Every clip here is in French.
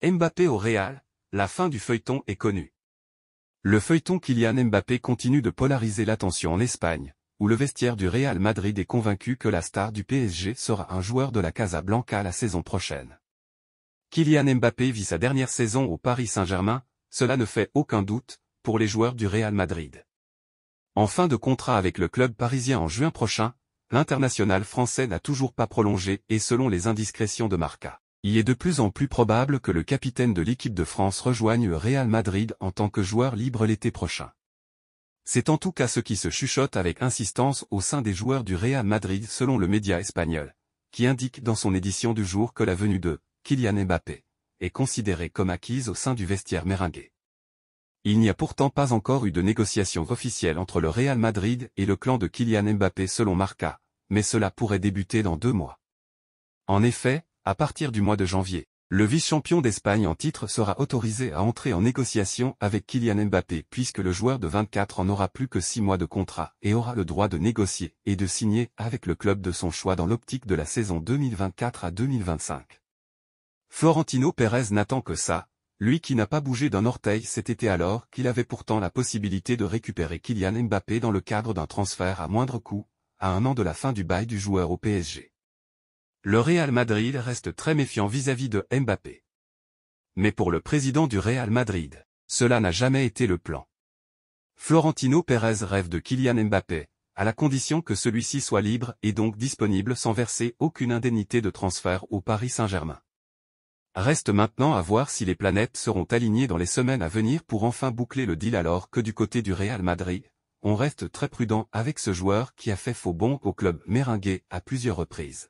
Mbappé au Real, la fin du feuilleton est connue. Le feuilleton Kylian Mbappé continue de polariser l'attention en Espagne, où le vestiaire du Real Madrid est convaincu que la star du PSG sera un joueur de la Casablanca la saison prochaine. Kylian Mbappé vit sa dernière saison au Paris Saint-Germain, cela ne fait aucun doute, pour les joueurs du Real Madrid. En fin de contrat avec le club parisien en juin prochain, l'international français n'a toujours pas prolongé et selon les indiscrétions de Marca, il est de plus en plus probable que le capitaine de l'équipe de France rejoigne le Real Madrid en tant que joueur libre l'été prochain. C'est en tout cas ce qui se chuchote avec insistance au sein des joueurs du Real Madrid selon le média espagnol, qui indique dans son édition du jour que la venue de Kylian Mbappé est considérée comme acquise au sein du vestiaire merengue. Il n'y a pourtant pas encore eu de négociation officielle entre le Real Madrid et le clan de Kylian Mbappé selon Marca, mais cela pourrait débuter dans 2 mois. En effet, à partir du mois de janvier, le vice-champion d'Espagne en titre sera autorisé à entrer en négociation avec Kylian Mbappé puisque le joueur de 24 ans n'aura plus que 6 mois de contrat et aura le droit de négocier et de signer avec le club de son choix dans l'optique de la saison 2024 à 2025. Florentino Pérez n'attend que ça, lui qui n'a pas bougé d'un orteil cet été alors qu'il avait pourtant la possibilité de récupérer Kylian Mbappé dans le cadre d'un transfert à moindre coût, à 1 an de la fin du bail du joueur au PSG. Le Real Madrid reste très méfiant vis-à-vis de Mbappé. Mais pour le président du Real Madrid, cela n'a jamais été le plan. Florentino Pérez rêve de Kylian Mbappé, à la condition que celui-ci soit libre et donc disponible sans verser aucune indemnité de transfert au Paris Saint-Germain. Reste maintenant à voir si les planètes seront alignées dans les semaines à venir pour enfin boucler le deal alors que du côté du Real Madrid, on reste très prudent avec ce joueur qui a fait faux bond au club merengue à plusieurs reprises.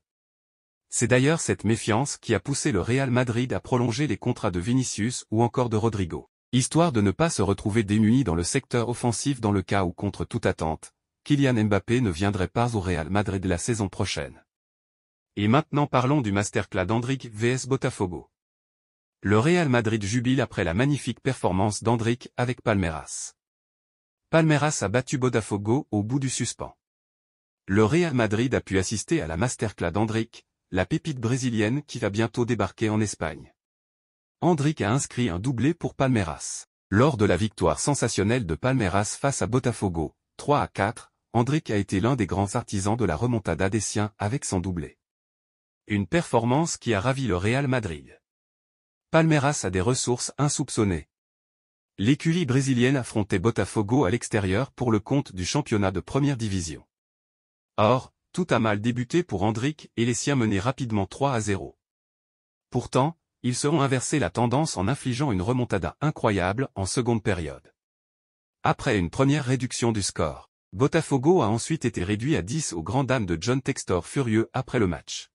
C'est d'ailleurs cette méfiance qui a poussé le Real Madrid à prolonger les contrats de Vinicius ou encore de Rodrigo, histoire de ne pas se retrouver démuni dans le secteur offensif dans le cas où contre toute attente, Kylian Mbappé ne viendrait pas au Real Madrid la saison prochaine. Et maintenant parlons du masterclass d'Endrick vs Botafogo. Le Real Madrid jubile après la magnifique performance d'Endrick avec Palmeiras. Palmeiras a battu Botafogo au bout du suspens. Le Real Madrid a pu assister à la masterclass d'Endrick, la pépite brésilienne qui va bientôt débarquer en Espagne. Endrick a inscrit un doublé pour Palmeiras. Lors de la victoire sensationnelle de Palmeiras face à Botafogo, 3-4, Endrick a été l'un des grands artisans de la remontada des siens avec son doublé. Une performance qui a ravi le Real Madrid. Palmeiras a des ressources insoupçonnées. L'écurie brésilienne affrontait Botafogo à l'extérieur pour le compte du championnat de première division. Or, tout a mal débuté pour Endrick et les siens menaient rapidement 3-0. Pourtant, ils seront inversé la tendance en infligeant une remontada incroyable en seconde période. Après une première réduction du score, Botafogo a ensuite été réduit à 10 aux grandes dames de John Textor furieux après le match.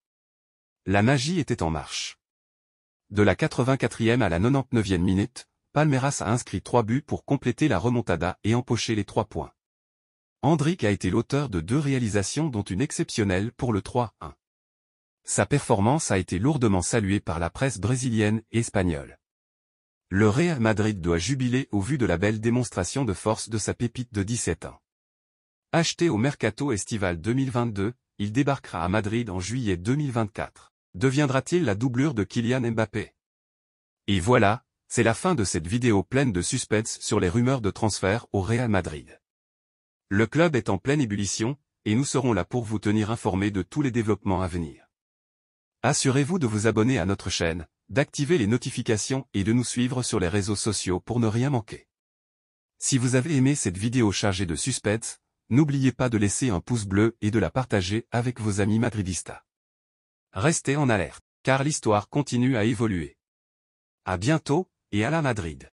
La magie était en marche. De la 84e à la 99e minute, Palmeiras a inscrit 3 buts pour compléter la remontada et empocher les 3 points. Endrick a été l'auteur de 2 réalisations dont une exceptionnelle pour le 3-1. Sa performance a été lourdement saluée par la presse brésilienne et espagnole. Le Real Madrid doit jubiler au vu de la belle démonstration de force de sa pépite de 17 ans. Acheté au mercato estival 2022, il débarquera à Madrid en juillet 2024. Deviendra-t-il la doublure de Kylian Mbappé? Et voilà, c'est la fin de cette vidéo pleine de suspense sur les rumeurs de transfert au Real Madrid. Le club est en pleine ébullition, et nous serons là pour vous tenir informés de tous les développements à venir. Assurez-vous de vous abonner à notre chaîne, d'activer les notifications et de nous suivre sur les réseaux sociaux pour ne rien manquer. Si vous avez aimé cette vidéo chargée de suspense, n'oubliez pas de laisser un pouce bleu et de la partager avec vos amis madridistas. Restez en alerte, car l'histoire continue à évoluer. À bientôt, et à la Madrid.